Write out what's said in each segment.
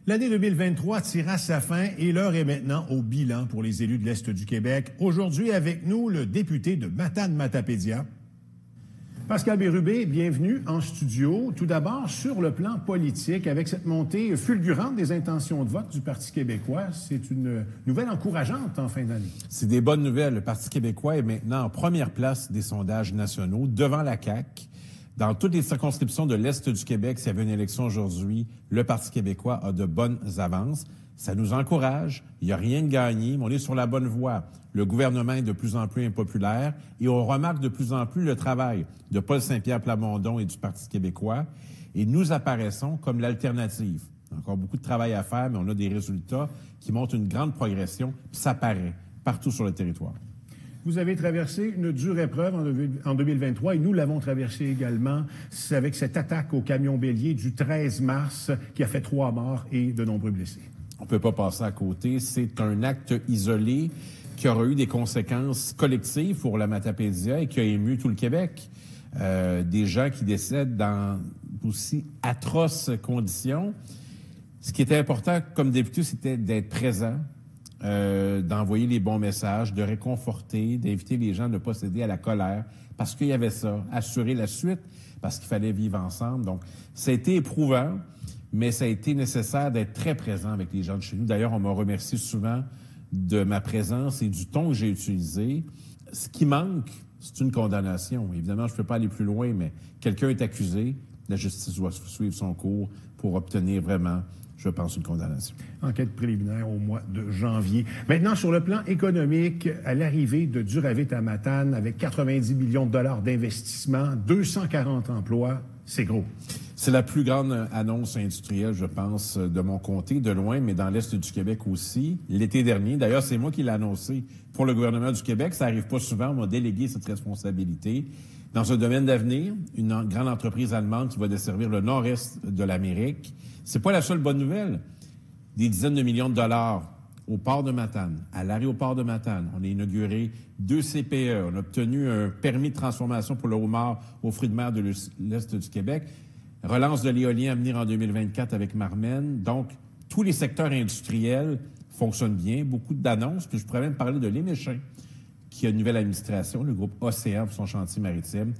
L'année 2023 tire à sa fin et l'heure est maintenant au bilan pour les élus de l'Est du Québec. Aujourd'hui, avec nous, le député de Matane-Matapédia, Pascal Bérubé, bienvenue en studio. Tout d'abord, sur le plan politique, avec cette montée fulgurante des intentions de vote du Parti québécois, c'est une nouvelle encourageante en fin d'année. C'est des bonnes nouvelles. Le Parti québécois est maintenant en première place des sondages nationaux, devant la CAQ. Dans toutes les circonscriptions de l'Est du Québec, s'il y avait une élection aujourd'hui, le Parti québécois a de bonnes avances. Ça nous encourage. Il n'y a rien de gagné, mais on est sur la bonne voie. Le gouvernement est de plus en plus impopulaire et on remarque de plus en plus le travail de Paul Saint-Pierre Plamondon et du Parti québécois. Et nous apparaissons comme l'alternative. Encore beaucoup de travail à faire, mais on a des résultats qui montrent une grande progression. Puis ça paraît partout sur le territoire. Vous avez traversé une dure épreuve en 2023 et nous l'avons traversé également avec cette attaque au camion bélier du 13 mars qui a fait 3 morts et de nombreux blessés. On ne peut pas passer à côté. C'est un acte isolé qui aura eu des conséquences collectives pour la Matapédia et qui a ému tout le Québec. Des gens qui décèdent dans aussi atroces conditions. Ce qui était important comme député, c'était d'être présent, d'envoyer les bons messages, de réconforter, d'inviter les gens à ne pas céder à la colère, parce qu'il y avait ça, assurer la suite, parce qu'il fallait vivre ensemble. Donc, ça a été éprouvant, mais ça a été nécessaire d'être très présent avec les gens de chez nous. D'ailleurs, on m'a remercié souvent de ma présence et du ton que j'ai utilisé. Ce qui manque, c'est une condamnation. Évidemment, je ne peux pas aller plus loin, mais quelqu'un est accusé, la justice doit suivre son cours pour obtenir vraiment, je pense, une condamnation. Enquête préliminaire au mois de janvier. Maintenant, sur le plan économique, à l'arrivée de Duravit à Matane, avec 90 millions de dollars d'investissement, 240 emplois, c'est gros. C'est la plus grande annonce industrielle, je pense, de mon comté, de loin, mais dans l'Est du Québec aussi. L'été dernier, d'ailleurs, c'est moi qui l'ai annoncé pour le gouvernement du Québec. Ça arrive pas souvent, on m'a délégué cette responsabilité. Dans un domaine d'avenir, une grande entreprise allemande qui va desservir le nord-est de l'Amérique. C'est pas la seule bonne nouvelle. Des dizaines de millions de dollars au port de Matane, à l'aéroport de Matane. On a inauguré 2 CPE. On a obtenu un permis de transformation pour le homard aux fruits de mer de l'Est du Québec. Relance de l'éolien à venir en 2024 avec Marmen. Donc, tous les secteurs industriels fonctionnent bien. Beaucoup d'annonces. Puis je pourrais même parler de l'Éméchin, qui a une nouvelle administration, le groupe Océan pour son chantier maritime.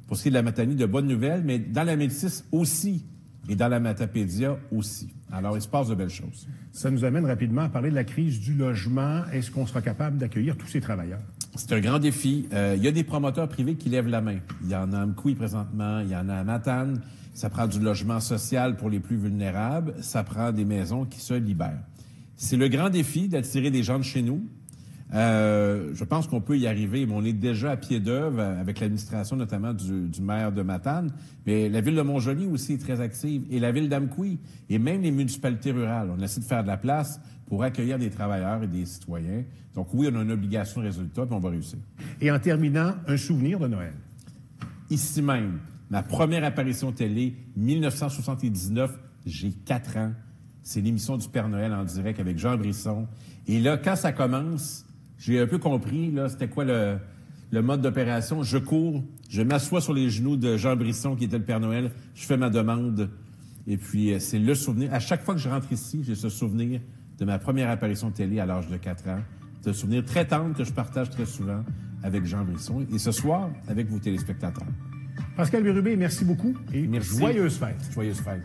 Pour ce qui est de la Matanie, de bonnes nouvelles, mais dans la Métis aussi. Et dans la Matapédia aussi. Alors, il se passe de belles choses. Ça nous amène rapidement à parler de la crise du logement. Est-ce qu'on sera capable d'accueillir tous ces travailleurs? C'est un grand défi. Il y a des promoteurs privés qui lèvent la main. Il y en a à Mkoui présentement, il y en a à Matane. Ça prend du logement social pour les plus vulnérables. Ça prend des maisons qui se libèrent. C'est le grand défi d'attirer des gens de chez nous. Je pense qu'on peut y arriver, mais on est déjà à pied d'œuvre avec l'administration notamment du maire de Matane. Mais la ville de Montjoly aussi est très active, et la ville d'Amqui, et même les municipalités rurales. On essaie de faire de la place pour accueillir des travailleurs et des citoyens. Donc oui, on a une obligation de résultat, puis on va réussir. Et en terminant, un souvenir de Noël. Ici même, ma première apparition télé, 1979, j'ai 4 ans. C'est l'émission du Père Noël en direct avec Jean Brisson. Et là, quand ça commence, j'ai un peu compris, là, c'était quoi le mode d'opération. Je cours, je m'assois sur les genoux de Jean Brisson, qui était le Père Noël, je fais ma demande. Et puis, c'est le souvenir. À chaque fois que je rentre ici, j'ai ce souvenir de ma première apparition télé à l'âge de 4 ans. C'est un souvenir très tendre que je partage très souvent avec Jean Brisson. Et ce soir, avec vos téléspectateurs. Pascal Bérubé, merci beaucoup et merci. Joyeuses fêtes. Joyeuses fêtes.